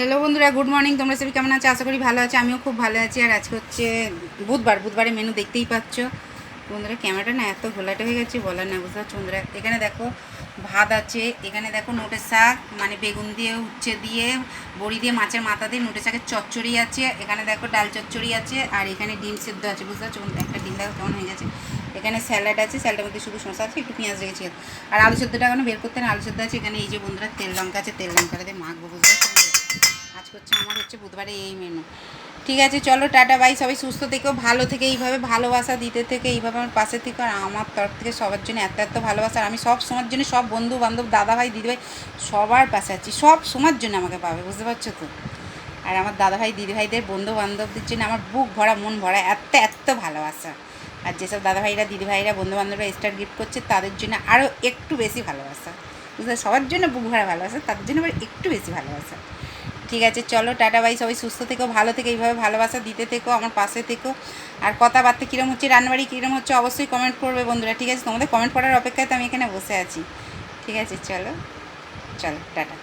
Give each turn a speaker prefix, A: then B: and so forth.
A: Hello বন্ধুরা, good morning. তোমরা সবাই কেমন আছো? আশা করি ভালো আছে। আমিও খুব ভালো আছি। আর আজকে হচ্ছে বুধবারের মেনু দেখতেই পাচ্ছ বন্ধুরা। ক্যামেরাটা না এত ঘোলাটে হয়ে গেছে বলার না, বুঝতে পারছো বন্ধুরা। এখানে দেখো ভাত আছে, এখানে দেখো নোটের শাক মানে বেগুন দিয়ে উচ্ছে দিয়ে বড়ি দিয়ে মাছের মাথা দিয়ে নোটের শাকের চচ্চড়ি আছে, এখানে দেখো ডাল চচ্চড়ি আছে, আর এখানে ডিম সেদ্ধ আছে, বুঝতে পারছো। একটা ডিম দেখো কেমন হয়ে গেছে। এখানে স্যালাড আছে, স্যালাডের মধ্যে শুধু শসা আছে, একটু পেঁয়াজ রেখেছি। আর আলু সেদ্ধটা এখনো বের করতে না, আলু সেদ্ধ আছে। এখানে এই যে বন্ধুরা তেল লঙ্কা আছে, তেল লঙ্কাটা দিয়ে মাখবো, বুঝতে পারছো। আজকে হচ্ছে আমার বুধবারে এই মেনু। ঠিক আছে, চলো টাটা বাই। সবাই সুস্থ থেকেও, ভালো থেকে, এইভাবে ভালোবাসা দিতে থেকে, এইভাবে আমার পাশে থেকে। আর আমার তরফ থেকে সবার জন্য এত এত ভালোবাসা। আর আমি সব সময়ের জন্য সব বন্ধু বান্ধব দাদাভাই দিদিভাই সবার পাশে আছি, সব সময়ের জন্য আমাকে পাবে, বুঝতে পারছো তো। আর আমার দাদাভাই দিদিভাইদের বন্ধু বান্ধবদের জন্য আমার বুক ভরা মন ভরা এত এত ভালোবাসা। আর যেসব দাদাভাইরা দিদিভাইরা বন্ধু বান্ধবরা স্টার গিফট করছে তাদের জন্য আরও একটু বেশি ভালোবাসা, বুঝতে। সবার জন্য বুক ভরা ভালোবাসা, তাদের জন্য আবার একটু বেশি ভালোবাসা। ঠিক আছে, চলো টাটা বাই। সবাই সুস্থ থেকো, ভালো থেকে, এইভাবে ভালোবাসা দিতে থেকো, আমার পাশে থেকো। আর কথাবার্তা কীরকম হচ্ছে, রান্নাবাড়ি কীরকম হচ্ছে অবশ্যই কমেন্ট করবে বন্ধুরা। ঠিক আছে, তোমাদের কমেন্ট করার অপেক্ষায় তো আমি এখানে বসে আছি। ঠিক আছে, চলো চলো টাটা।